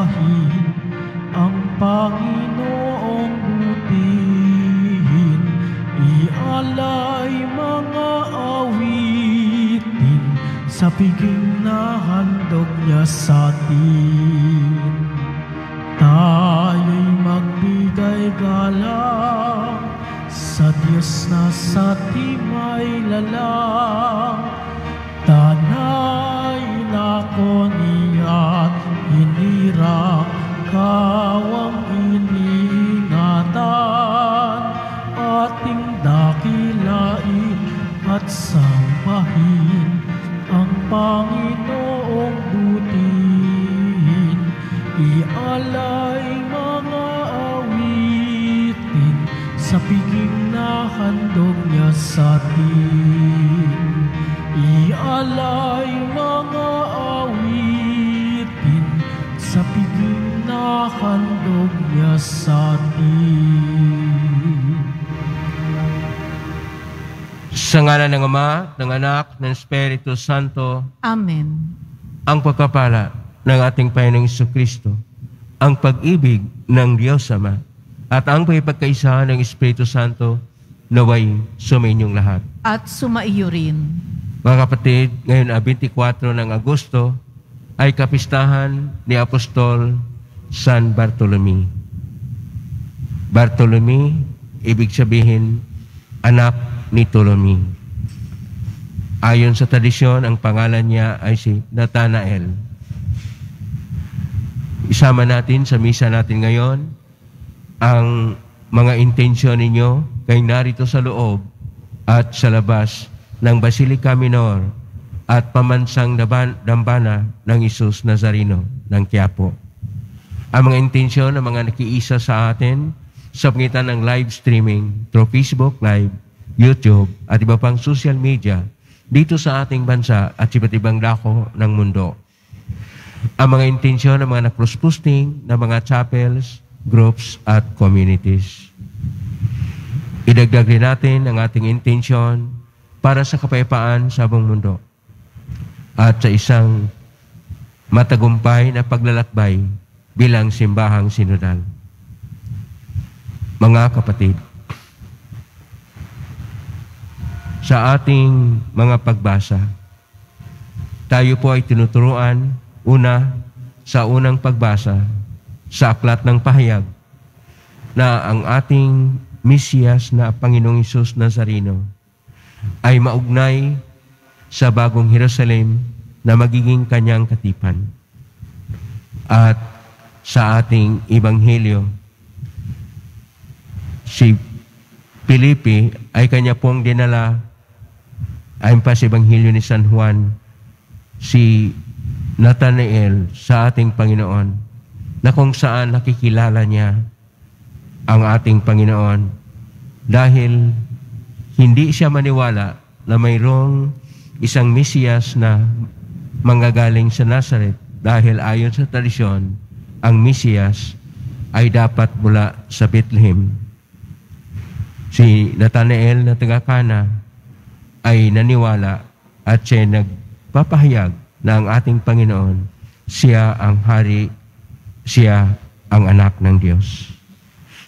sambahin ang Panginoong butihin, ialay mga awitin sa piging na handog niya sa atin. Tayo'y magbigay galang sa Diyos na sa timay lalang. Tanay nako niya't hinirang kawang iningatan, ating dakilain at sambahin ang Panginoong butihin, ialay mga awitin sa piging na handog niya sa atin. Ialay mga awitin sa piging na handog niya sa atin. Sa ngalan ng Ama, ng Anak, ng Espiritu Santo. Amen. Ang pagpapala ng ating Panginoong Jesucristo, ang pag-ibig ng Diyos Ama, at ang pagkakaisa ng Espiritu Santo naway sumainyong lahat. At sumaiyo rin. Mga kapatid, ngayon 24 ng Agosto ay kapistahan ni Apostol San Bartolome. Bartolome, ibig sabihin, anak ni Tolome. Ayon sa tradisyon, ang pangalan niya ay si Nathanael. Isama natin sa misa natin ngayon ang mga intensyon ninyo kay narito sa loob at sa labas ng Basilica Minor at pamansang dambana ng Isus Nazareno ng Quiapo. Ang mga intensyon ng mga nakiisa sa atin sa pagitan ng live streaming through Facebook Live, YouTube at iba pang social media dito sa ating bansa at iba't ibang dako ng mundo. Ang mga intensyon ng mga na-cross-posting ng mga chapels, groups at communities. Idagdag rin natin ang ating intensyon para sa kapayapaan sa buong mundo at sa isang matagumpay na paglalakbay bilang simbahang sinodal. Mga kapatid, sa ating mga pagbasa, tayo po ay tinuturuan una sa unang pagbasa sa Aklat ng Pahayag na ang ating Mesiyas na Panginoong Hesus Nazareno ay maugnay sa bagong Jerusalem na magiging kanyang katipan. At sa ating Ebanghelyo, si Felipe ay kanya pong dinala, ayon pa sa Ebanghelyo ni San Juan, si Nathanael sa ating Panginoon, na kung saan nakikilala niya ang ating Panginoon dahil hindi siya maniwala na mayroong isang Mesiyas na manggagaling sa Nazareth dahil ayon sa tradisyon, ang Mesiyas ay dapat mula sa Bethlehem. Si Nathanael na taga Cana ay naniwala at siya nagpapahayag na ang ating Panginoon, siya ang hari, siya ang anak ng Diyos.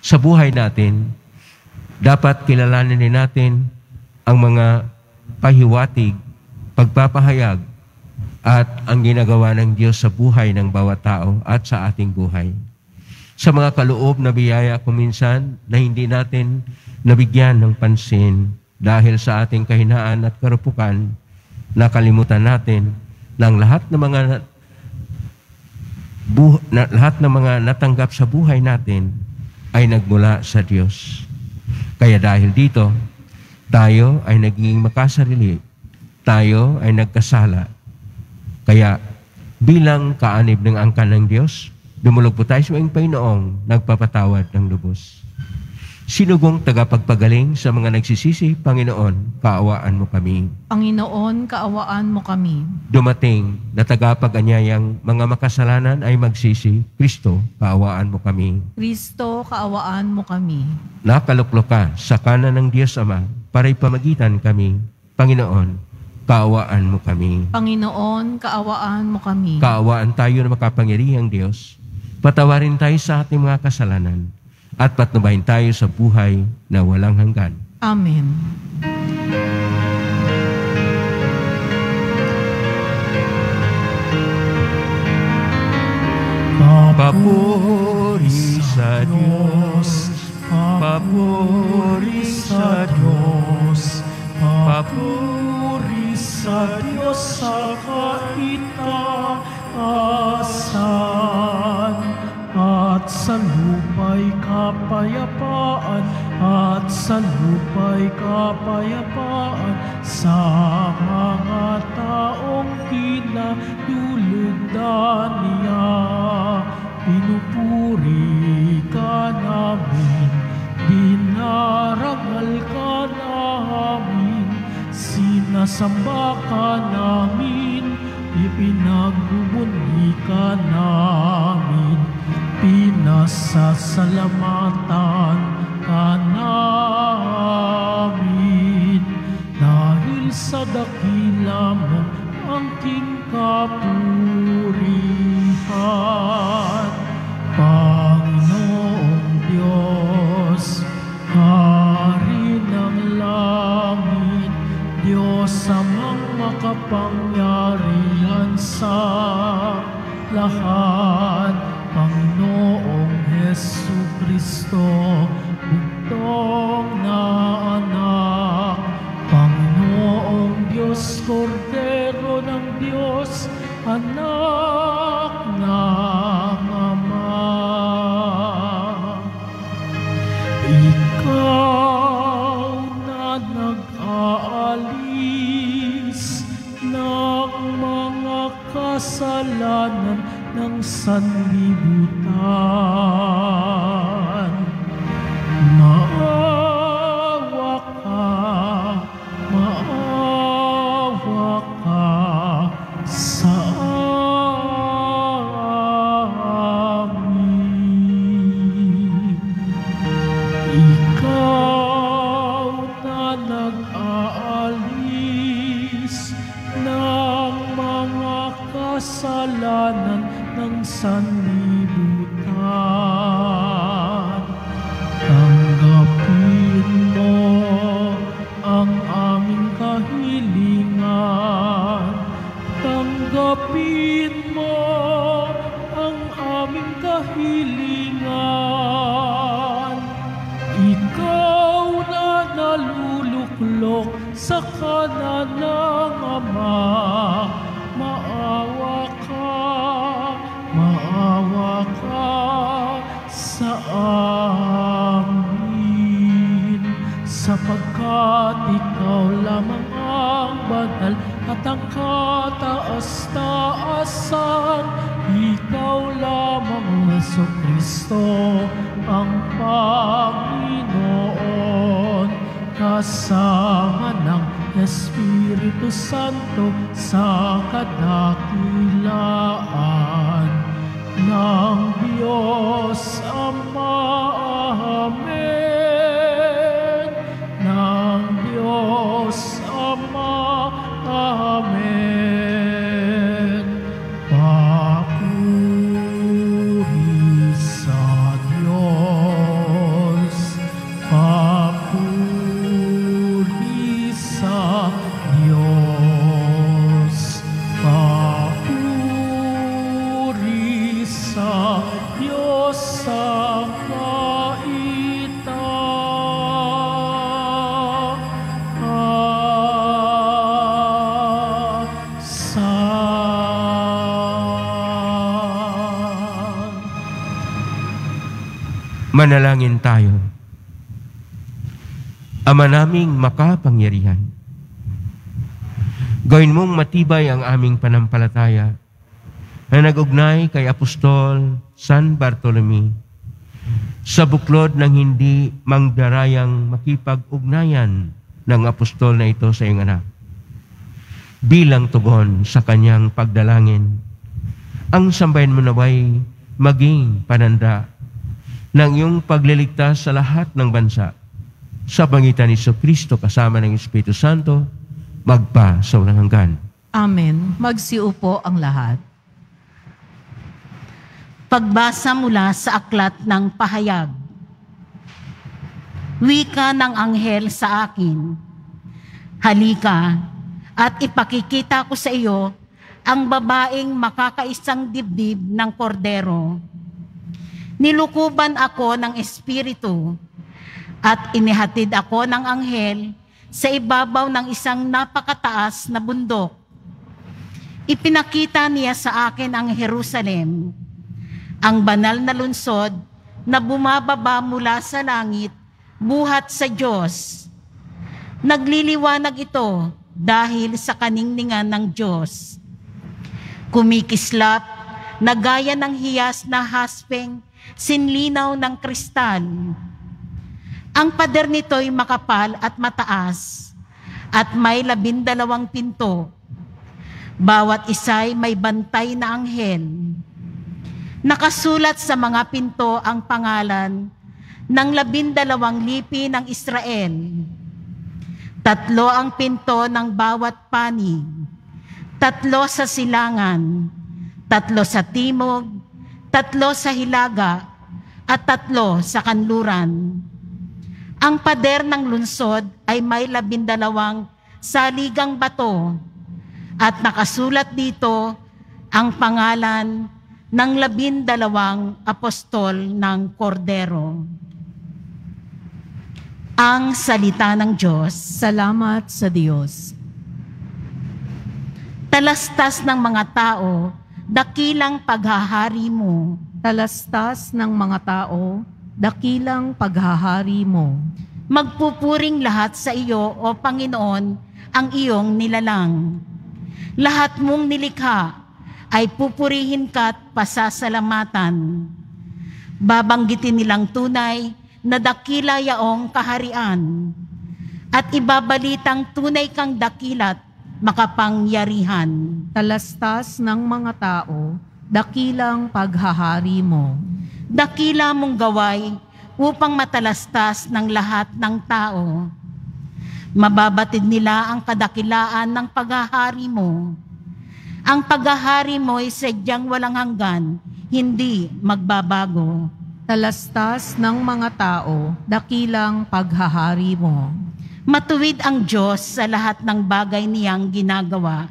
Sa buhay natin, dapat kilalanin din natin ang mga pahiwatig, pagpapahayag, at ang ginagawa ng Diyos sa buhay ng bawat tao at sa ating buhay. Sa mga kaloob na biyaya kuminsan na hindi natin nabigyan ng pansin dahil sa ating kahinaan at karupukan, nakalimutan natin ng lahat ng mga natanggap sa buhay natin ay nagmula sa Diyos. Kaya dahil dito, tayo ay naging makasarili, tayo ay nagkasala. Kaya bilang kaanib ng angkan ng Diyos, dumulog po tayo sa mga Panginoong nagpapatawad ng lubos. Sinugong tagapagpagaling sa mga nagsisisi, Panginoon, kaawaan mo kami. Panginoon, kaawaan mo kami. Dumating na tagapag-anyayang mga makasalanan ay magsisi, Kristo, kaawaan mo kami. Kristo, kaawaan mo kami. Nakaluklok ka sa kanan ng Diyos Ama para ipamagitan kami, Panginoon, kaawaan mo kami. Panginoon, kaawaan mo kami. Kaawaan tayo na makapangyarihang Diyos, Patawarin tayo sa ating mga kasalanan at patnubayan tayo sa buhay na walang hanggan. Amen. Papuri sa Diyos, papuri sa Diyos, papuri sa Diyos sa kaitaasan, at sa lupa'y kapayapaan, at sa lupa'y kapayapaan, sa mga taong kinalulugdan niya. Pinupuri ka namin, dinarangal ka namin, sinasamba ka namin, ipinagbubunyi ka namin, pinasasalamatan ka namin, dahil sa dakila mo angking kapurihan. Panginoong Diyos, Hari ng langit, Diyos amang makapangyarihan sa lahat, Panginoong Jesucristo, bugtong na anak, Panginoong Diyos, Kordero ng Diyos, anak ng Ama. Ikaw na nag-aalis ng mga kasalanan ng sanlibutan, maawa ka sa amin. Ikaw na nag-aalis ng mga kasalanan ng sanlibutan, tanggapin mo ang aming kahilingan, tanggapin mo ang aming kahilingan. Ikaw na naluluklok sa kanan ng Ama, maawa ka sa amin, sapagkat ikaw lamang ang banal at ang kataas-taasan, ikaw lamang Jesucristo ang Panginoon, kasama ng Espiritu Santo sa kadakilaan ng Diyos Ama. Amen. Ng Diyos Ama. Amen. Papuri sa Diyos, papuri sa Diyos, papuri sa Diyos sa kaitaasan. Manalangin tayo. Ama naming makapangyarihan, gawin mong matibay ang aming panampalataya na nag-ugnay kay Apostol San Bartolome sa buklod ng hindi mangdarayang makipag-ugnayan ng apostol na ito sa iyong anak. Bilang tugon sa kanyang pagdalangin, ang sambayan mo naway maging pananda ng iyong pagliligtas sa lahat ng bansa sa pangitan ni Jesucristo kasama ng Espiritu Santo, magpa sa walang hanggan. Amen. Magsiupo ang lahat. Pagbasa mula sa aklat ng pahayag. Wika ng anghel sa akin, halika at ipakikita ko sa iyo ang babaeng makakaisang dibdib ng kordero. Nilukuban ako ng espiritu at inihatid ako ng anghel sa ibabaw ng isang napakataas na bundok. Ipinakita niya sa akin ang Jerusalem, ang banal na lungsod na bumababa mula sa langit, buhat sa Diyos. Nagliliwanag ito dahil sa kaningningan ng Diyos. Kumikislap na gaya ng hiyas na haspeng sinlinaw ng kristal. Ang pader nito'y makapal at mataas at may 12 pinto. Bawat isa'y may bantay na anghel. Nakasulat sa mga pinto ang pangalan ng 12 lipi ng Israel. 3 ang pinto ng bawat panig, 3 sa silangan, 3 sa timog, 3 sa hilaga, at 3 sa kanluran. Ang pader ng lungsod ay may 12 saligang bato at nakasulat dito ang pangalan ng 12 apostol ng Kordero. Ang salita ng Diyos. Salamat sa Diyos. Talastas ng mga tao, dakilang paghahari mo. Talastas ng mga tao, dakilang paghahari mo. Magpupuring lahat sa iyo, O Panginoon, ang iyong nilalang. Lahat mong nilikha ay pupurihin ka at pasasalamatan. Babanggitin nilang tunay na dakila yaong kaharian at ibabalitang tunay kang dakilat makapangyarihan. Talastas ng mga tao, dakilang paghahari mo. Dakila mong gaway upang matalastas ng lahat ng tao. Mababatid nila ang kadakilaan ng paghahari mo. Ang paghahari mo ay sadyang walang hanggan, hindi magbabago. Talastas ng mga tao, dakilang paghahari mo. Matuwid ang Diyos sa lahat ng bagay niyang ginagawa.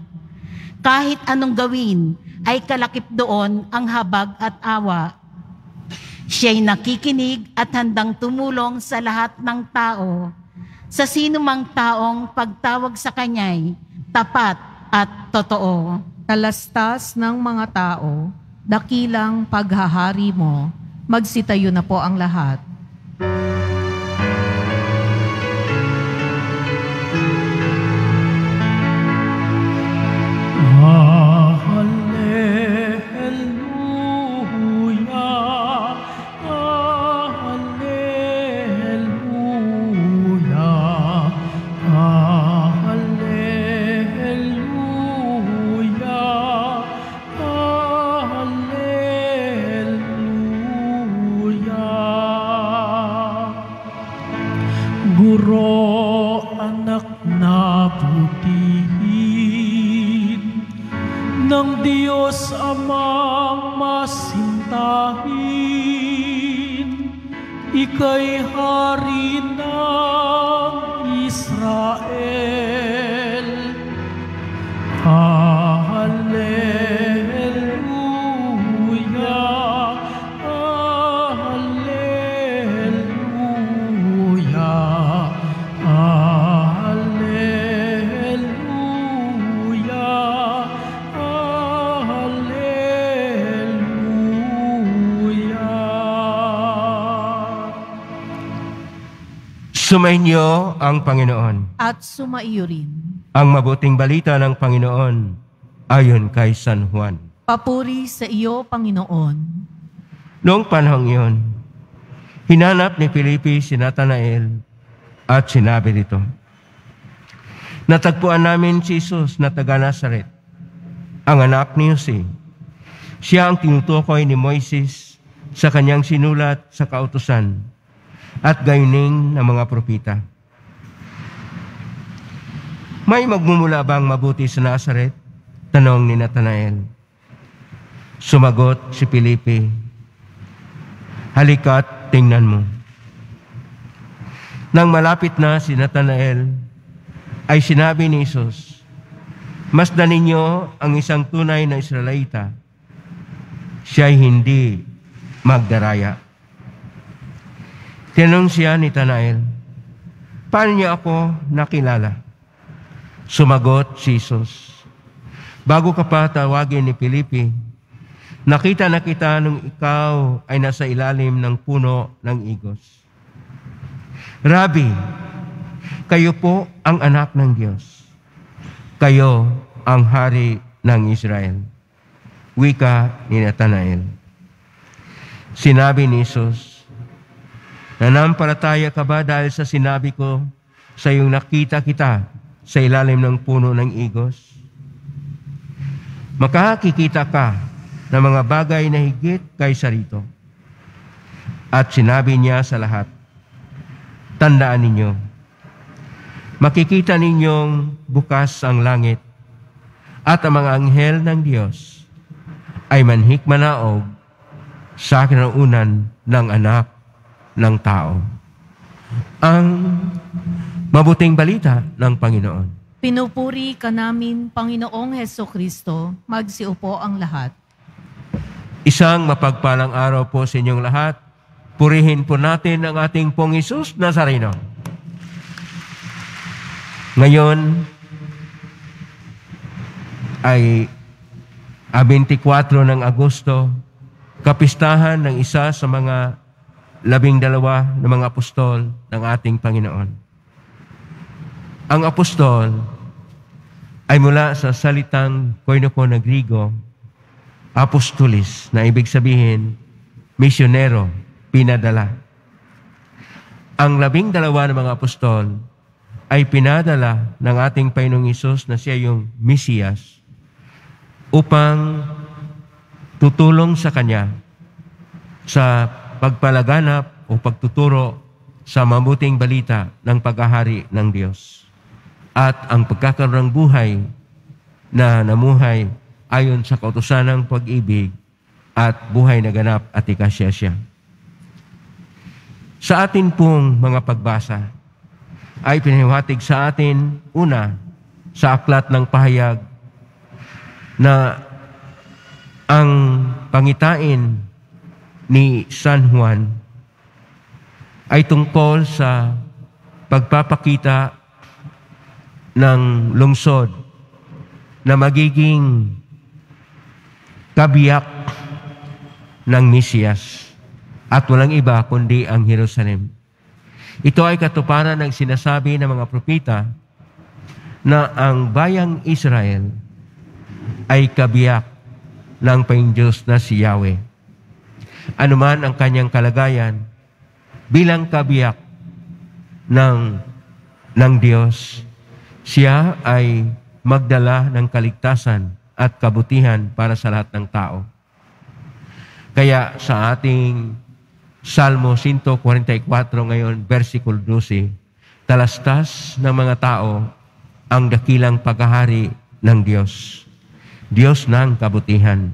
Kahit anong gawin, ay kalakip doon ang habag at awa. Siya'y nakikinig at handang tumulong sa lahat ng tao. Sa sino mang taong pagtawag sa Kanya'y tapat at totoo. Talastas ng mga tao, dakilang paghahari mo. Magsitayo na po ang lahat. Guro, anak na butihin ng Diyos Amang masintahin, ika'y hari ng Israel. Hallelujah, hallelujah, hallelujah, hallelujah. Sumainyo ang Panginoon. At sumaiyo rin. Ang mabuting balita ng Panginoon ayon kay San Juan. Papuri sa iyo, Panginoon. Noong panahong iyon, hinanap ni Felipe si Natanael at sinabi nito, natagpuan namin si Jesus na taga Nazaret, ang anak ni Jose. Siya ang tinutukoy ni Moises sa kanyang sinulat sa kautusan at gayuning ng mga propita. May magmumula bang mabuti sa Nazaret? Tanong ni Natanael. Sumagot si Felipe, halika't tingnan mo. Nang malapit na si Natanael, ay sinabi ni Jesus, masdan ninyo ang isang tunay na Israelita. Siya'y hindi magdaraya. Tinanong siya ni Natanael, paano niyo ako nakilala? Sumagot si Jesus, bago ka pa tawagin ni Felipe, nakita na kita nung ikaw ay nasa ilalim ng puno ng igos. Rabi, kayo po ang anak ng Diyos. Kayo ang hari ng Israel. Wika ni Natanael. Sinabi ni Jesus, nanampalataya ka ba dahil sa sinabi ko sa iyong nakita kita sa ilalim ng puno ng igos? Makakikita ka ng mga bagay na higit kaysa rito. At sinabi niya sa lahat, tandaan ninyo, makikita ninyong bukas ang langit at ang mga anghel ng Diyos ay manhik manaog sa kinaunan ng anak ng tao. Ang mabuting balita ng Panginoon. Pinupuri ka namin, Panginoong Hesukristo, magsiupo ang lahat. Isang mapagpalang araw po sa inyong lahat. Purihin po natin ang ating pong Jesus Nazareno. Ngayon ay 24 ng Agosto, kapistahan ng isa sa mga 12 na mga apostol ng ating Panginoon. Ang apostol ay mula sa salitang koinopo na Griego, apostolis, na ibig sabihin, misyonero, pinadala. Ang 12 na mga apostol ay pinadala ng ating Panginoong Hesus na siya yung Mesiyas upang tutulong sa Kanya sa pagpalaganap o pagtuturo sa mabuting balita ng paghahari ng Diyos at ang pagkakaroon ng buhay na namuhay ayon sa kautusan ng pag-ibig at buhay na ganap at ikasya siya. Sa atin pong mga pagbasa ay pinahiwatig sa atin una sa aklat ng pahayag na ang pangitain ni San Juan ay tungkol sa pagpapakita ng lungsod na magiging kabiyak ng Mesiyas at walang iba kundi ang Jerusalem. Ito ay katuparan ng sinasabi ng mga propeta na ang bayang Israel ay kabiyak ng Panginoon na si Yahweh. Anuman ang kanyang kalagayan, bilang kabiyak ng Diyos, siya ay magdala ng kaligtasan at kabutihan para sa lahat ng tao. Kaya sa ating Salmo 144 ngayon, versikulo 12, talastas ng mga tao ang dakilang paghahari ng Diyos. Diyos ng kabutihan.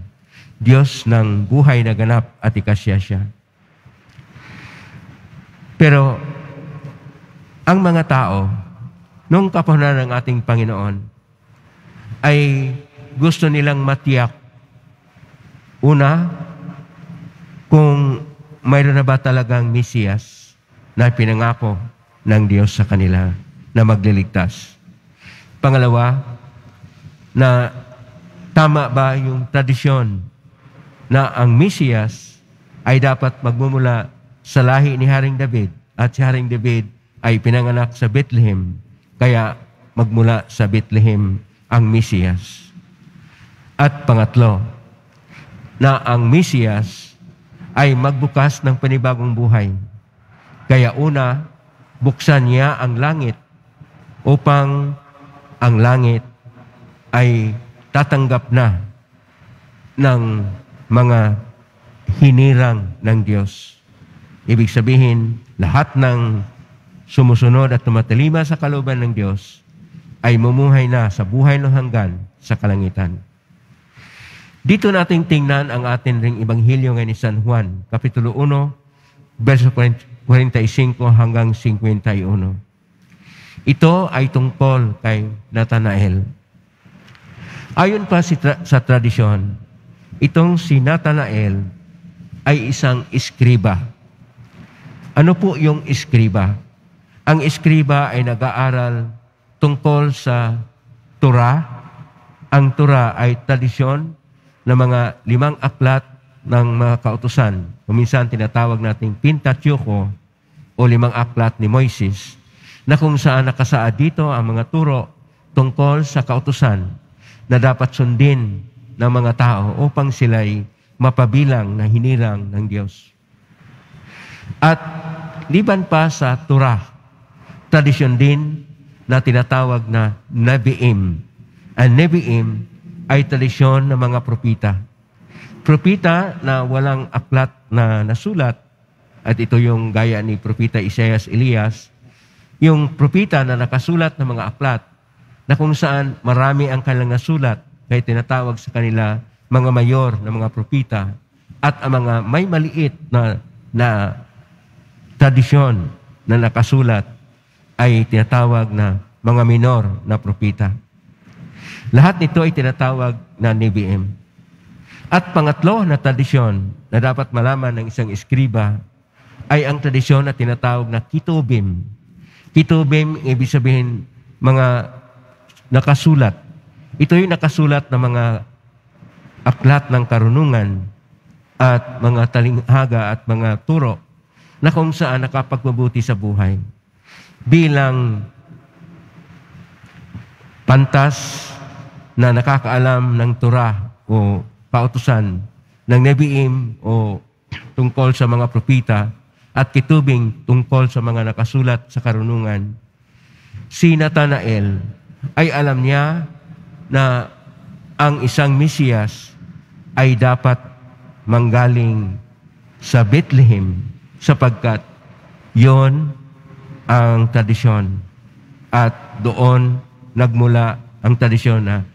Diyos ng buhay na ganap at ikasya siya. Pero ang mga tao, nung kapahunan ng ating Panginoon, ay gusto nilang matiyak. Una, kung mayroon na ba talagang Mesiyas na pinangako ng Diyos sa kanila na magliligtas. Pangalawa, na tama ba yung tradisyon na ang Mesiyas ay dapat magmumula sa lahi ni Haring David at si Haring David ay pinanganak sa Bethlehem, kaya magmula sa Bethlehem ang Mesiyas. At pangatlo, na ang Mesiyas ay magbukas ng panibagong buhay. Kaya una, buksan niya ang langit upang ang langit ay tatanggap na ng mga hinirang ng Diyos. Ibig sabihin, lahat ng sumusunod at tumatalima sa kalooban ng Diyos ay mumuhay na sa buhay ng hanggan sa kalangitan. Dito nating tingnan ang atin ring Ebanghelyo ngayon ni San Juan, Kapitulo 1, verso 45 hanggang 51. Ito ay tungkol kay Nathanael. Ayon pa sa tradisyon, itong si Nathanael ay isang eskriba. Ano po yung eskriba? Ang eskriba ay nag-aaral tungkol sa Torah. Ang Torah ay tradisyon ng mga 5 aklat ng mga kautusan. Minsan tinatawag nating Pentateuco o 5 aklat ni Moises, na kung saan nakasaad dito ang mga turo tungkol sa kautusan na dapat sundin ng mga tao upang sila'y mapabilang na hinirang ng Diyos. At liban pa sa Torah, tradisyon din na tinatawag na Nevi'im. Ang Nevi'im ay tradisyon ng mga propita. Propita na walang aklat na nasulat, at ito yung gaya ni Propita Isaias, Elias, yung propita na nakasulat ng mga aklat, na kung saan marami ang kanilang nasulat, kaya tinatawag sa kanila mga mayor na mga propita, at ang mga may maliit na tradisyon na nakasulat ay tinatawag na mga minor na propita. Lahat nito ay tinatawag na Nevi'im. At pangatlo na tradisyon na dapat malaman ng isang eskriba ay ang tradisyon na tinatawag na Ketubim. Ketubim, ibig sabihin mga nakasulat. Ito yung nakasulat ng mga aklat ng karunungan at mga talinghaga at mga turo na kung saan nakapagmabuti sa buhay. Bilang pantas na nakakaalam ng Torah o pautusan, ng Nevi'im o tungkol sa mga propita, at Ketubing tungkol sa mga nakasulat sa karunungan, si Nathanael ay alam niya na ang isang Mesiyas ay dapat manggaling sa Bethlehem sapagkat yon ang tradisyon. At doon nagmula ang tradisyon na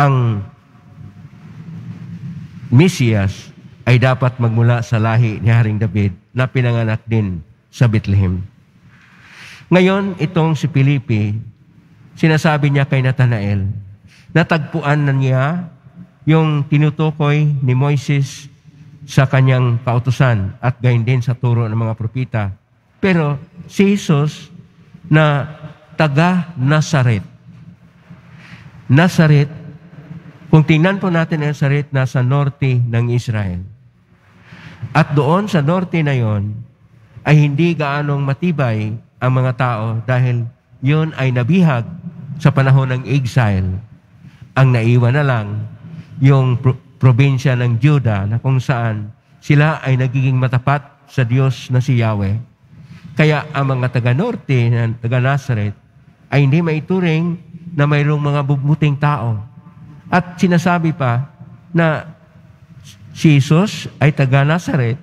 ang Mesiyas ay dapat magmula sa lahi ni Haring David na pinanganak din sa Bethlehem. Ngayon, itong si Felipe, sinasabi niya kay Nathanael, natagpuan na niya yung tinutukoy ni Moises sa kanyang kautusan at gayon din sa turo ng mga propita. Pero si Jesus na taga Nazaret. Nazaret, kung tingnan po natin ang Nazaret, nasa norte ng Israel. At doon sa norte na yon ay hindi gaanong matibay ang mga tao dahil yon ay nabihag sa panahon ng exile. Ang naiwan na lang yung probinsya ng Juda na kung saan sila ay nagiging matapat sa Diyos na si Yahweh. Kaya ang mga taga-norte, taga-Nazaret, ay hindi maituring na mayroong mga bubuting tao. At sinasabi pa na si Jesus ay taga-Nazaret.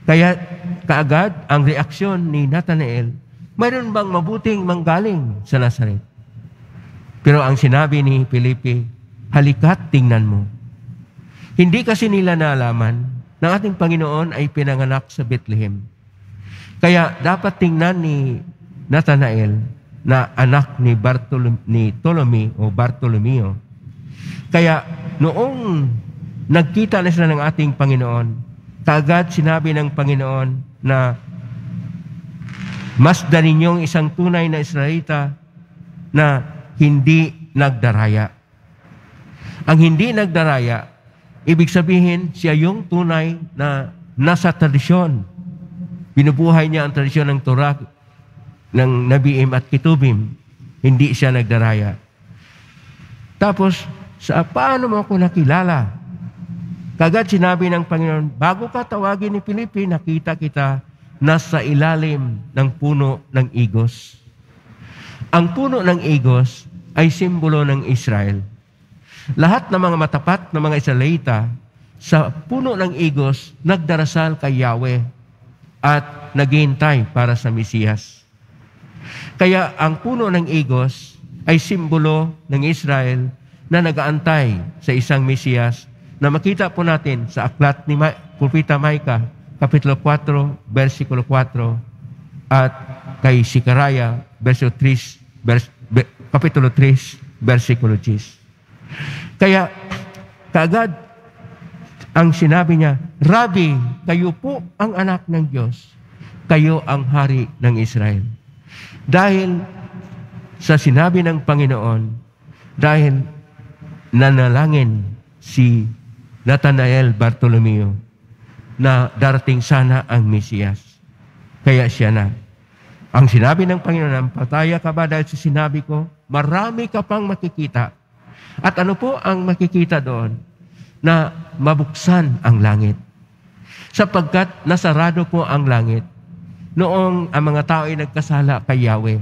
Kaya kaagad ang reaksyon ni Nathanael, mayroon bang mabuting manggaling sa Nazaret? Pero ang sinabi ni Felipe, halika't tingnan mo. Hindi kasi nila naalaman na ating Panginoon ay pinanganak sa Bethlehem. Kaya dapat tingnan ni Nathanael na anak ni Bartolomeo. Kaya noong nagkita na sila ng ating Panginoon, kaagad sinabi ng Panginoon na masdan ninyong isang tunay na Israelita na hindi nagdaraya. Ang hindi nagdaraya, ibig sabihin siya yung tunay na nasa tradisyon. Binubuhay niya ang tradisyon ng Torah, ng Nevi'im at Ketubim. Hindi siya nagdaraya. Tapos, paano mo ako nakilala? Kagad sinabi ng Panginoon, bago ka tawagin ni Felipe, nakita kita nasa ilalim ng puno ng igos. Ang puno ng igos ay simbolo ng Israel. Lahat ng mga matapat na mga Israelita sa puno ng igos nagdarasal kay Yahweh at naghihintay para sa Mesiyas. Kaya ang puno ng igos ay simbolo ng Israel na nag-aantay sa isang Mesiyas na makita po natin sa aklat ni Propeta Micah, Kapitulo 4, versikulo 4, at kay Sicaraya, Kapitulo 3, versikulo 10. Kaya, kaagad, ang sinabi niya, Rabi, kayo po ang anak ng Diyos. Kayo ang hari ng Israel. Dahil sa sinabi ng Panginoon, dahil nanalangin si Nathanael Bartolomeo na darating sana ang Mesiyas. Kaya siya na. Ang sinabi ng Panginoon, pataya ka ba dahil sa sinabi ko? Marami ka pang makikita. At ano po ang makikita doon? Na mabuksan ang langit. Sapagkat nasarado po ang langit noong ang mga tao ay nagkasala kay Yahweh.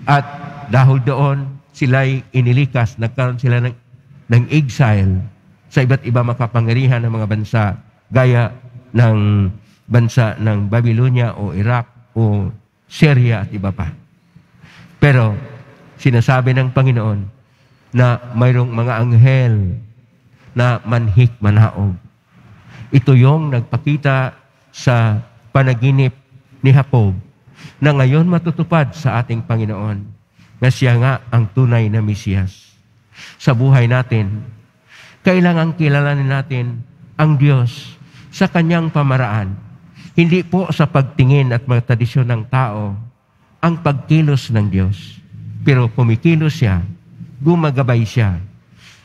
At dahil doon, sila'y inilikas, nagkaroon sila ng exile sa iba't iba makapangyarihan ng mga bansa, gaya ng bansa ng Babylonia o Iraq o Syria at iba pa. Pero sinasabi ng Panginoon na mayroong mga anghel na manhik manaog. Ito yung nagpakita sa panaginip ni Jacob na ngayon matutupad sa ating Panginoon na siya nga ang tunay na Mesiyas. Sa buhay natin, kailangan kilalanin natin ang Diyos sa kanyang pamaraan. Hindi po sa pagtingin at mga tradisyon ng tao ang pagkilos ng Diyos. Pero kumikilos siya, gumagabay siya,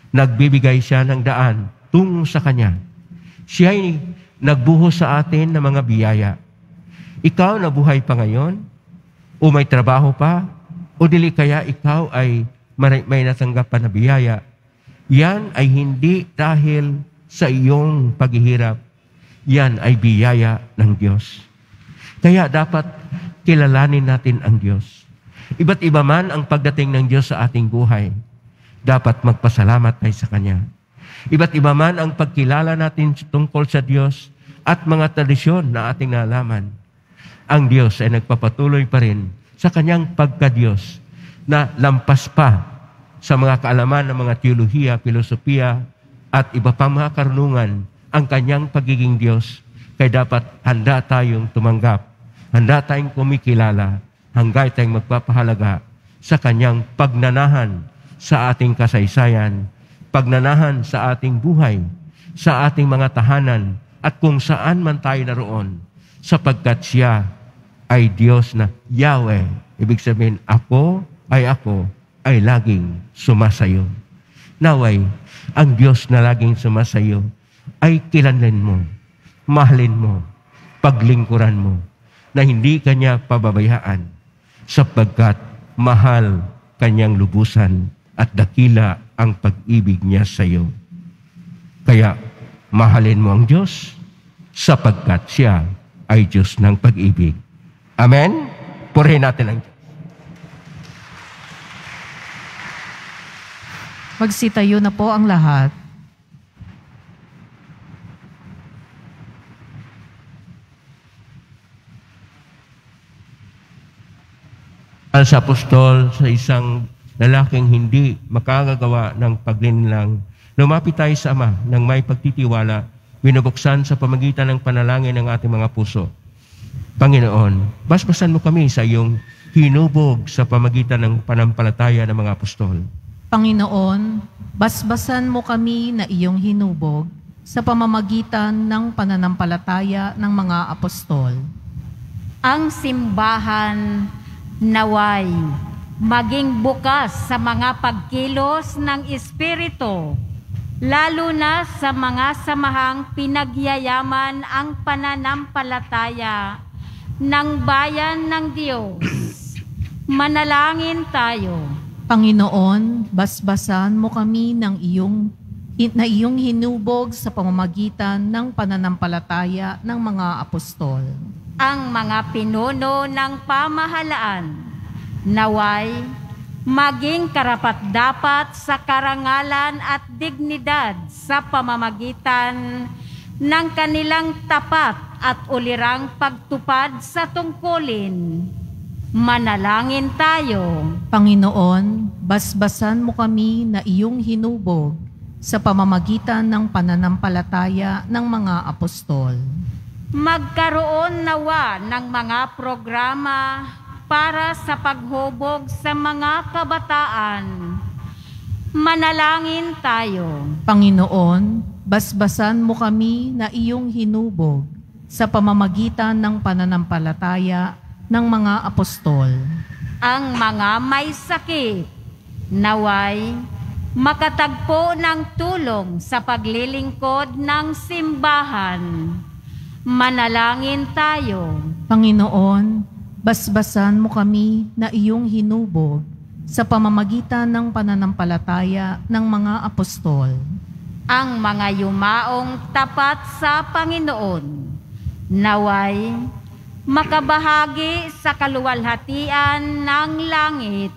nagbibigay siya ng daan tungo sa Kanya. Siya ay nagbuhos sa atin ng mga biyaya. Ikaw na buhay pa ngayon, o may trabaho pa, o dili kaya ikaw ay may natanggap pa na biyaya, yan ay hindi dahil sa iyong paghihirap. Yan ay biyaya ng Diyos. Kaya dapat kilalanin natin ang Diyos. Iba't iba man ang pagdating ng Diyos sa ating buhay, dapat magpasalamat tayo sa Kanya. Iba't iba man ang pagkilala natin tungkol sa Diyos at mga tradisyon na ating nalaman, ang Diyos ay nagpapatuloy pa rin sa Kanyang pagka-Diyos na lampas pa sa mga kaalaman ng mga teolohiya, filosofiya at iba pang mga karunungan ang Kanyang pagiging Diyos. Kaya dapat handa tayong tumanggap, handa tayong kumikilala, hanggang tayong magpapahalaga sa Kanyang pagnanahan sa ating kasaysayan, pagnanahan sa ating buhay, sa ating mga tahanan, at kung saan man tayo naroon, sapagkat siya ay Diyos na Yahweh. Ibig sabihin, ako ay laging sumasayo. Naway, ang Diyos na laging sumasayo ay kilanlan mo, mahalin mo, paglingkuran mo, na hindi Kanya pababayaan, sapagkat mahal Kanyang lubusan at dakila ang pag-ibig niya sa iyo. Kaya, mahalin mo ang Diyos sapagkat siya ay Diyos ng pag-ibig. Amen? Purihin natin ang Diyos. Magsitayo na po ang lahat. Sa apostol, sa isang lalaking hindi makagagawa ng paglinlang, lumapit tayo sa Ama ng may pagtitiwala, binubuksan sa pamagitan ng panalangin ng ating mga puso. Panginoon, basbasan mo kami sa iyong hinubog sa pamagitan ng panampalataya ng mga apostol. Panginoon, basbasan mo kami na iyong hinubog sa pamamagitan ng pananampalataya ng mga apostol. Ang simbahan naway maging bukas sa mga pagkilos ng Espiritu, lalo na sa mga samahang pinagyayaman ang pananampalataya ng bayan ng Diyos. Manalangin tayo. Panginoon, basbasan mo kami na iyong hinubog sa pamamagitan ng pananampalataya ng mga apostol. Ang mga pinuno ng pamahalaan, naway maging karapat-dapat sa karangalan at dignidad sa pamamagitan ng kanilang tapat at ulirang pagtupad sa tungkulin. Manalangin tayo. Panginoon, basbasan mo kami na iyong hinubog sa pamamagitan ng pananampalataya ng mga apostol. Magkaroon nawa ng mga programa para sa paghubog sa mga kabataan. Manalangin tayo. Panginoon, basbasan mo kami na iyong hinubog sa pamamagitan ng pananampalataya ng mga apostol. Ang mga may sakit, naway makatagpo ng tulong sa paglilingkod ng simbahan. Manalangin tayo. Panginoon, basbasan mo kami na iyong hinubog sa pamamagitan ng pananampalataya ng mga apostol. Ang mga yumaong tapat sa Panginoon, naway makabahagi sa kaluwalhatian ng langit.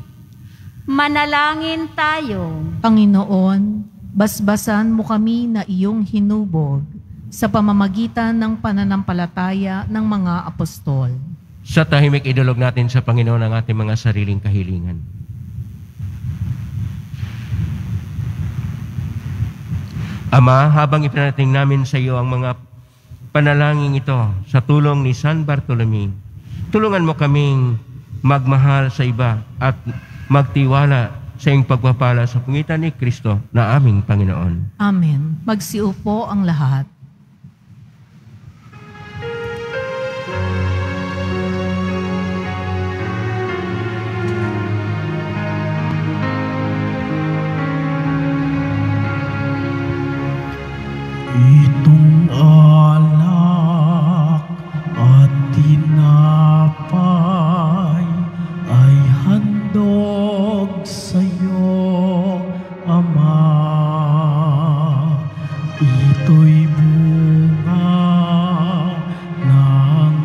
Manalangin tayo. Panginoon, basbasan mo kami na iyong hinubog sa pamamagitan ng pananampalataya ng mga apostol. Sa tahimik idulog natin sa Panginoon ang ating mga sariling kahilingan. Ama, habang ipinarating namin sa iyo ang mga panalangin ito sa tulong ni San Bartolome, tulungan mo kaming magmahal sa iba at magtiwala sa iyong pagpapala sa pangitan ni Kristo na aming Panginoon. Amen. Magsiupo ang lahat. Itong alak at tinapay ay handog sa iyo, Ama. Ito'y bunga ng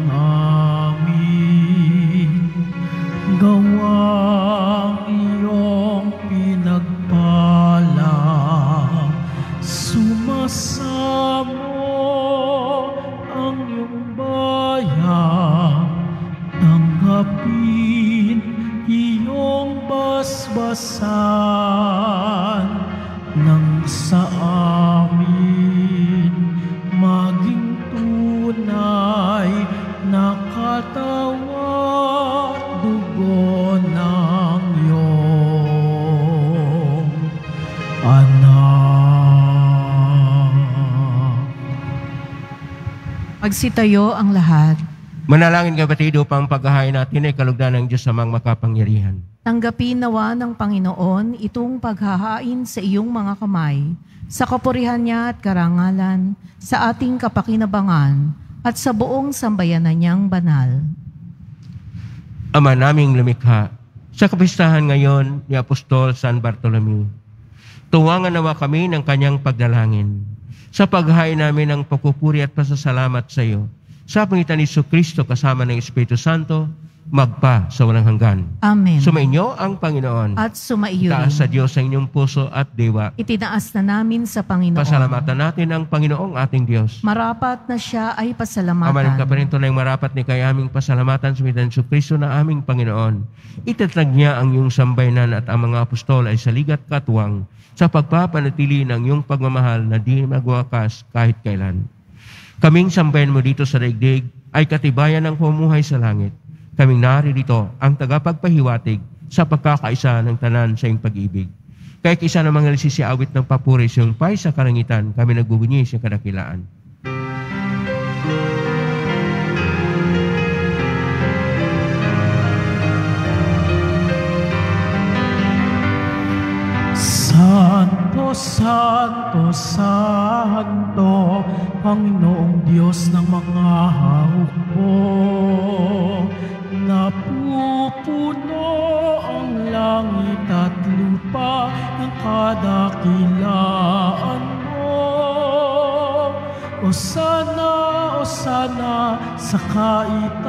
aming gawang iyong pinagpala. Sumasamo ang iyong bayan, tanggapin iyong basbasan nang sa amin maging tunay na katawan at dugo ng iyong anak. Magsitayo ang lahat. Manalangin kapatid upang paghahain natin ay kalugdan ng Diyos amang makapangyarihan. Tanggapin nawa ng Panginoon itong paghahain sa iyong mga kamay, sa kapurihan niya at karangalan, sa ating kapakinabangan, at sa buong sambayanan niyang banal. Ama naming lumikha, sa kapistahan ngayon ni Apostol San Bartolome, tuwangan nawa kami ng kanyang pagdalangin sa paghahain namin ng pagpupuri at pasasalamat sa iyo. Sa pangitan ni Jesucristo kasama ng Espiritu Santo, magpa sa walang hanggan. Amen. Sumainyo ang Panginoon. At sumaiyo Taas sa rin. Diyos ang inyong puso at diwa. Itinaas na namin sa Panginoon. Pasalamatan natin ang Panginoong ating Diyos. Marapat na siya ay Amanin pasalamatan. ka pa rin tunay marapat ni kay aming pasalamatan sa pangitan ni Jesucristo na aming Panginoon. Itatag niya ang iyong sambayanan at ang mga apostol ay saligat katuwang sa pagpapanatili ng iyong pagmamahal na di magwakas kahit kailan. Kaming sambayan mo dito sa daigdig ay katibayan ng pamumuhay sa langit. Kaming naririto ang tagapagpahiwatig sa pagkakaisa ng tanan sa iyong pag-ibig. Kaya isa ng mga nagsisiawit ng papuri sa iyong pay sa kalangitan, kami nagbubunyi sa kadakilaan. Santo, Santo, Santo, Panginoong Diyos ng mga hukbo. Napupuno ang langit at lupa ng kadakilaan mo. Osana, Osana sa kaitaasan,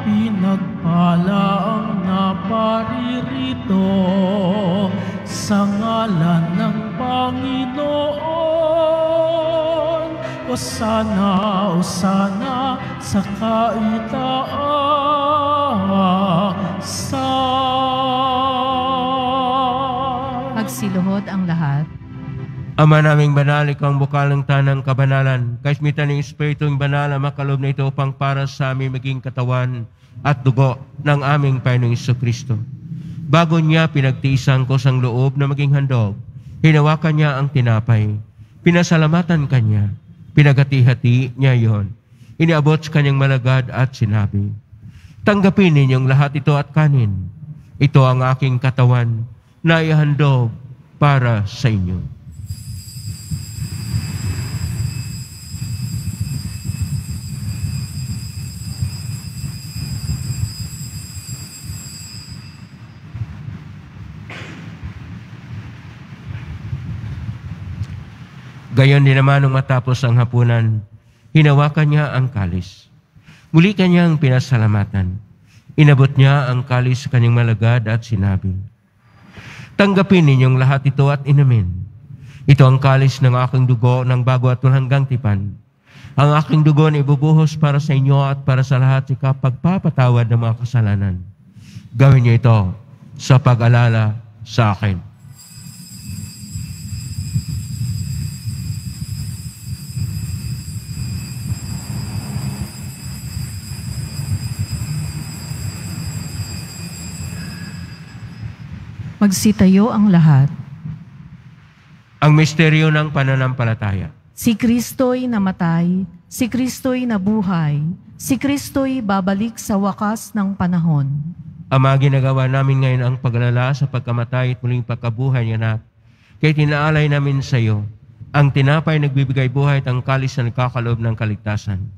pinagpala ang naparirito sa ngalan ng Panginoon. Osana, Osana sa kaitaasan. Magsiluhod ang lahat. Ama naming banal, ikaw ang bukal ng tanang kabanalan. Kaismitan ng Espiritong Banal ang makalob na ito upang para sa aming maging katawan at dugo ng aming Panginoong Jesucristo. Bago niya pinagtiisan ko sang loob na maging handog, hinawakan niya ang tinapay. Pinasalamatan kanya. Pinagati-hati niya yon. Iniabot sa kanyang malagad at sinabi, tanggapin ninyong lahat ito at kanin. Ito ang aking katawan na ihandog para sa inyo. Gayon din naman nung matapos ang hapunan, hinawakan niya ang kalis. Muli kanyang pinasalamatan. Inabot niya ang kalis sa kanyang malagad at sinabi, tanggapin ninyong lahat ito at inumin. Ito ang kalis ng aking dugo ng bago at hanggang tipan. Ang aking dugo na ibubuhos para sa inyo at para sa lahat sa pagpapatawad ng mga kasalanan. Gawin niyo ito sa pag-alala sa akin. Magsitayo ang lahat. Ang misteryo ng pananampalataya. Si Kristo'y namatay, si Kristo'y nabuhay, si Kristo'y babalik sa wakas ng panahon. Ama, ginagawa namin ngayon ang pag-alala sa pagkamatay at muling pagkabuhay ni anak. Kaya tinaalay namin sa iyo ang tinapay nagbibigay buhay at ang kalis na nagkakaloob ng kaligtasan.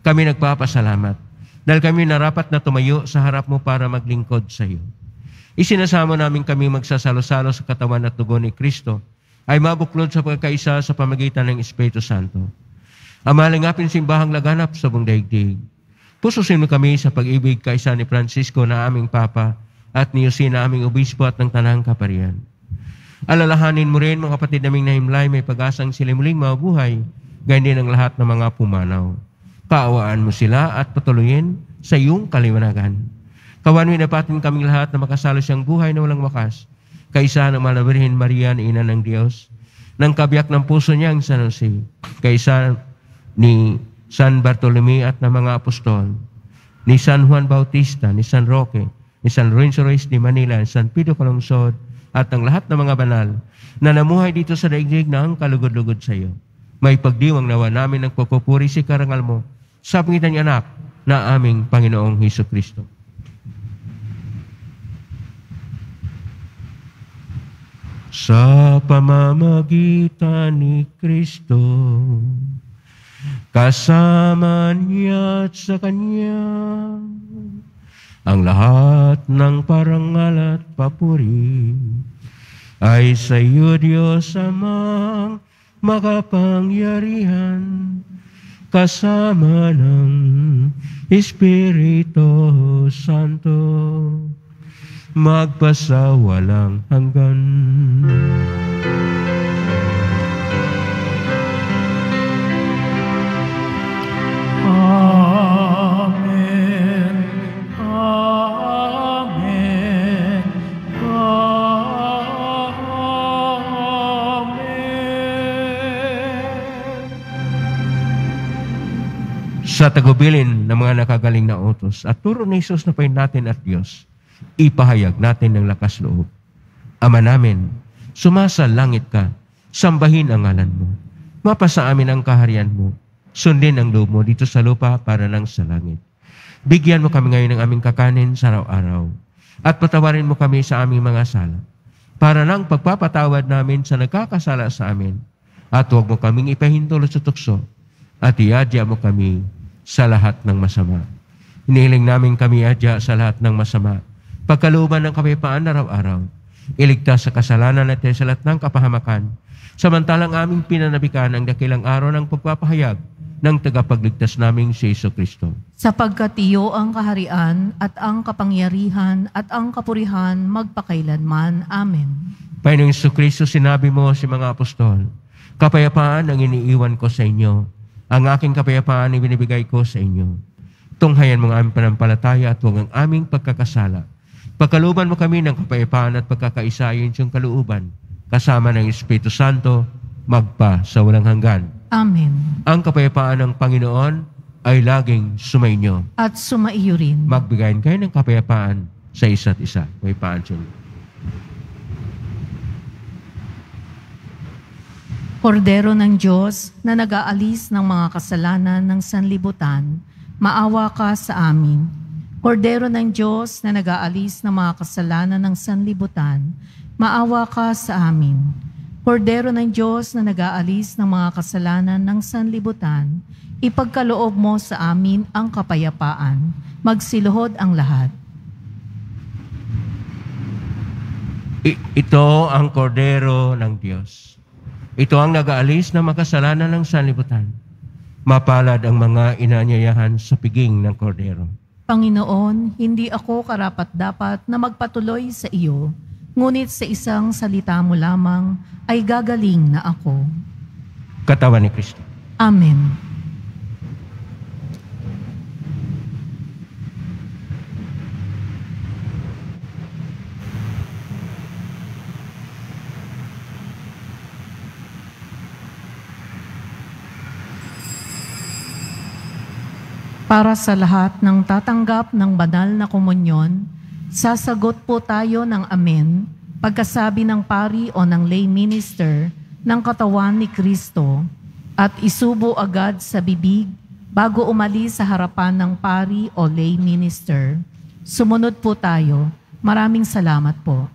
Kami nagpapasalamat dahil kami narapat na tumayo sa harap mo para maglingkod sa iyo. Isinasamo namin kami magsasalo-salo sa katawan at dugo ni Kristo ay mabuklod sa pagkaisa sa pamagitan ng Espiritu Santo. Amalingapin simbahang laganap sa buong daigdig. Pususin mo kami sa pag-ibig kaisa ni Francisco na aming Papa at ni Jose na aming Obispo at ng Tanang Kaparian. Alalahanin mo rin mga kapatid naming nahimlay may pag-asang sila muling mabuhay, gayon din ang lahat ng mga pumanaw. Kaawaan mo sila at patuloyin sa iyong kaliwanagan. Kawan napatin kaming lahat na makasalo siyang buhay na walang wakas, kaisa ng Mahal na Birhen Maria na Ina ng Diyos, ng kabiyak ng puso niyang San Jose, kaisa ni San Bartolome at ng mga apostol, ni San Juan Bautista, ni San Roque, ni San Lorenzo Reyes de Manila, ni San Pedro Calungsod, at ang lahat ng mga banal na namuhay dito sa daigdig na ang kalugod-lugod sa iyo. May pagdiwang nawa namin ng pagpupuri si karangal mo sa pangitan ni anak na aming Panginoong Jesucristo. Sa pamamagitan ni Kristo, kasama niya at sa Kanya, ang lahat ng parangal at papuri ay sa iyo, Diyos Amang makapangyarihan, kasama ng Espiritu Santo, magpasawalang hanggan. Amen. Amen. Amen. Sa tagubilin ng mga nakagaling na utos at turo ni Jesus na payin natin at Diyos, ipahayag natin ng lakas loob. Ama namin, sumasa langit ka, sambahin ang ngalan mo. Mapasa amin ang kaharian mo. Sundin ang loob mo dito sa lupa para nang sa langit. Bigyan mo kami ngayon ng aming kakanin sa araw-araw. At patawarin mo kami sa aming mga sala. Para nang pagpapatawad namin sa nagkakasala sa amin. At huwag mo kaming ipahintulot sa tukso. At iadya mo kami sa lahat ng masama. Inihiling namin kami adya sa lahat ng masama. Pagkalooban ng kapayapaan araw-araw, iligtas sa kasalanan at sa lahat ng kapahamakan, samantalang aming pinanabikan ang dakilang araw ng pagpapahayag ng tagapagligtas naming si Jesucristo. Sapagkat iyo ang kaharian at ang kapangyarihan at ang kapurihan magpakailanman. Amen. Panginoong Jesucristo, sinabi mo sa mga apostol, kapayapaan ang iniiwan ko sa inyo, ang aking kapayapaan ang binibigay ko sa inyo. Tunghayan mo ang aming panampalataya at huwag ang aming pagkakasala. Pagkalooban mo kami ng kapayapaan at pagkakaisa ayon sa iyong kalooban, kasama ng Espiritu Santo, magpa sa walang hanggan. Amen. Ang kapayapaan ng Panginoon ay laging sumainyo. At sumaiyo rin. Magbigayin kayo ng kapayapaan sa isa't isa. Kapayapaan sa inyo. Kordero ng Diyos na nag-aalis ng mga kasalanan ng sanlibutan, maawa ka sa amin. Kordero ng Diyos na nag-aalis ng mga kasalanan ng sanlibutan, maawa ka sa amin. Kordero ng Diyos na nag-aalis ng mga kasalanan ng sanlibutan, ipagkaloob mo sa amin ang kapayapaan. Magsiluhod ang lahat. Ito ang kordero ng Diyos. Ito ang nag-aalis ng makasalanan ng sanlibutan. Mapalad ang mga inaanyayahan sa piging ng kordero. Panginoon, hindi ako karapat-dapat na magpatuloy sa iyo, ngunit sa isang salita mo lamang ay gagaling na ako. Katawan ni Kristo. Amen. Para sa lahat ng tatanggap ng banal na komunyon, sasagot po tayo ng amen pagkasabi ng pari o ng lay minister ng katawan ni Kristo at isubo agad sa bibig bago umalis sa harapan ng pari o lay minister. Sumunod po tayo. Maraming salamat po.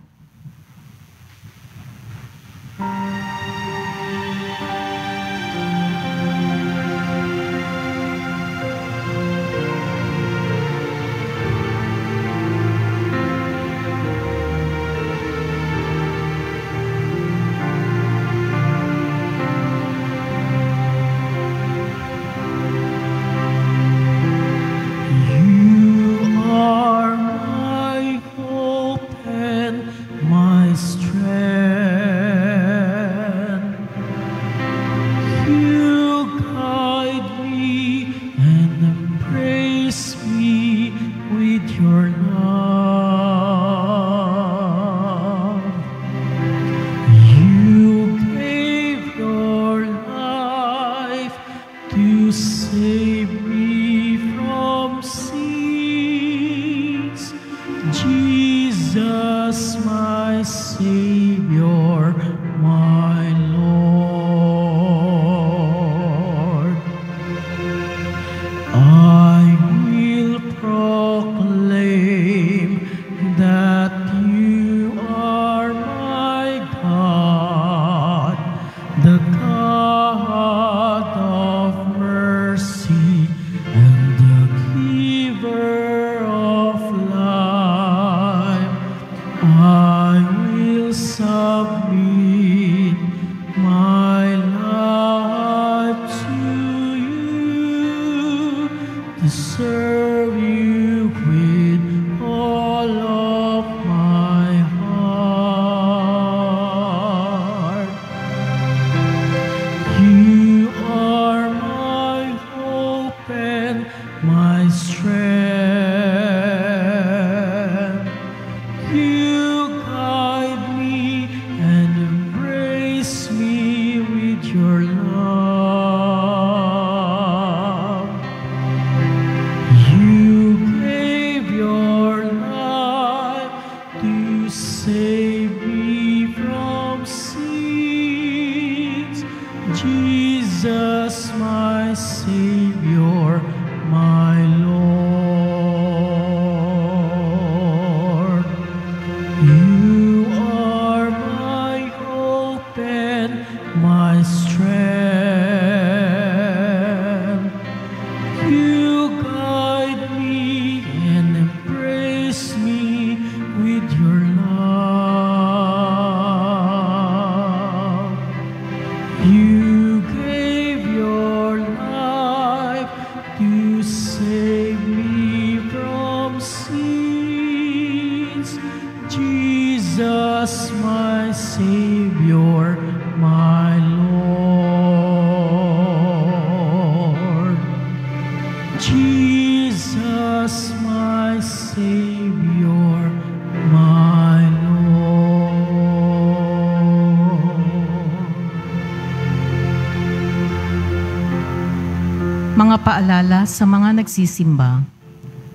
pagpapaalala sa mga nagsisimba.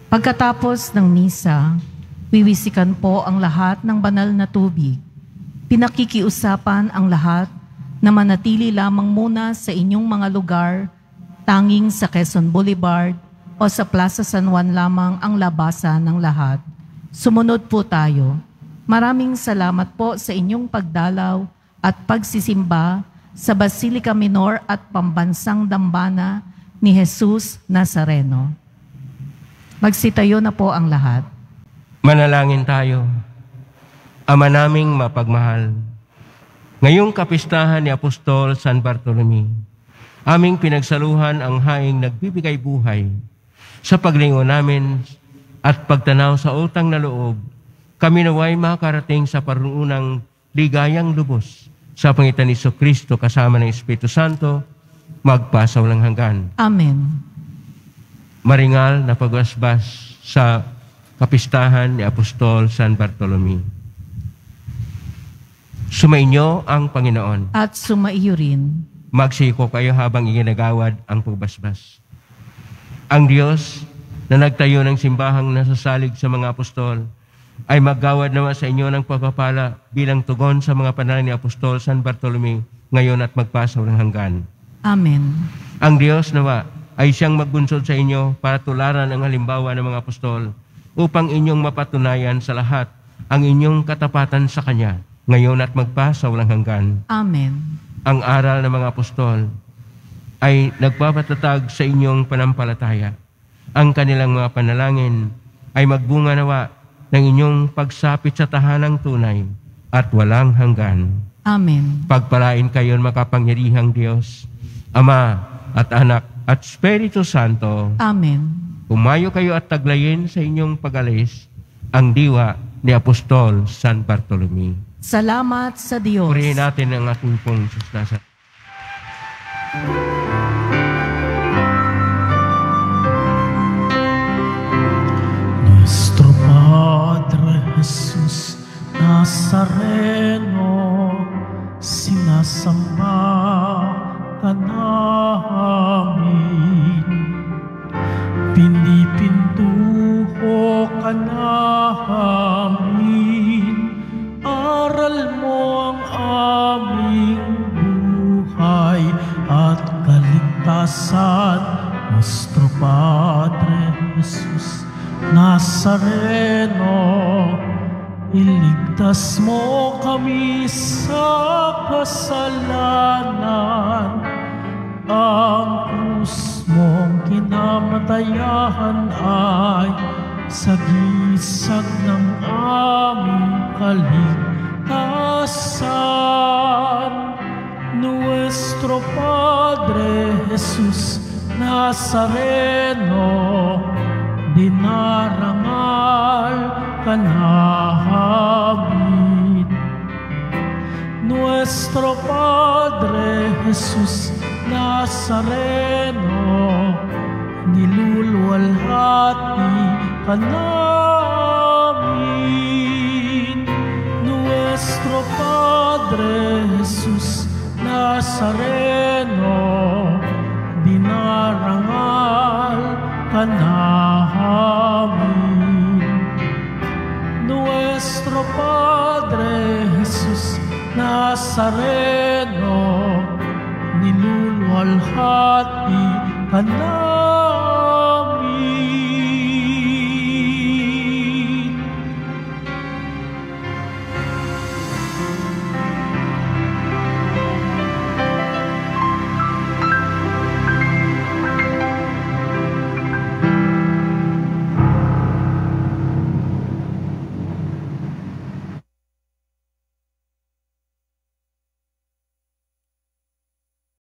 Pagkatapos ng misa, wiwisikan po ang lahat ng banal na tubig. Pinakikiusapan ang lahat na manatili lamang muna sa inyong mga lugar, tanging sa Quezon Boulevard o sa Plaza San Juan lamang ang labasan ng lahat. Sumunod po tayo. Maraming salamat po sa inyong pagdalaw at pagsisimba sa Basilica Minor at Pambansang Dambana ni Jesus Nazareno. Magsitayo na po ang lahat. Manalangin tayo. Ama naming mapagmahal, ngayong kapistahan ni Apostol San Bartolome, aming pinagsaluhan ang haing nagbibigay buhay. Sa paglingon namin at pagtanaw sa utang na loob, kami naway makarating sa parunang ligayang lubos sa pangitan ni Kristo kasama ng Espiritu Santo, magpasawalang hanggan. Amen. Maringal na pagbasbas sa kapistahan ni Apostol San Bartolome. Sumainyo ang Panginoon. At sumaiyo rin. Magsiko kayo habang iginagawad ang pagbasbas. Ang Diyos na nagtayo ng simbahang nasasalig sa mga apostol ay maggawad naman sa inyo ng pagpapala bilang tugon sa mga panalangin ni Apostol San Bartolome ngayon at magpasawalang hanggan. Amen. Ang Diyos nawa ay siyang magbunsod sa inyo para tularan ang halimbawa ng mga apostol upang inyong mapatunayan sa lahat ang inyong katapatan sa Kanya ngayon at magpasawalang hanggan. Amen. Ang aral ng mga apostol ay nagpapatatag sa inyong panampalataya. Ang kanilang mga panalangin ay magbunga nawa ng inyong pagsapit sa tahanang tunay at walang hanggan. Amen. Pagpalain kayo ng makapangyarihang Diyos, Ama at Anak at Espiritu Santo. Amen. Pumayo kayo at taglayin sa inyong pag-alis ang diwa ni Apostol San Bartolome. Salamat sa Diyos. Purihin natin ang ating pong susnasa. Nuestro Padre Jesus Nazareno, sinasamba ka namin, pinipintuho ka namin, aral mo ang aming buhay at kaligtasan. Nuestro Padre Jesus Nazareno, iligtas mo kami sa kasalanan. Ang krus mong kinamatayan ay sagisag ng aming kaligtasan. Nuestro Padre Jesus Nazareno, dinarangal ka namin. Nuestro Padre Jesus Nazareno, niluluwalhati ka namin. Nuestro Padre Jesus Nazareno, dinarangal ka namin. Nuestro Padre Jesus Nazareno, niluluwalhati ka namin.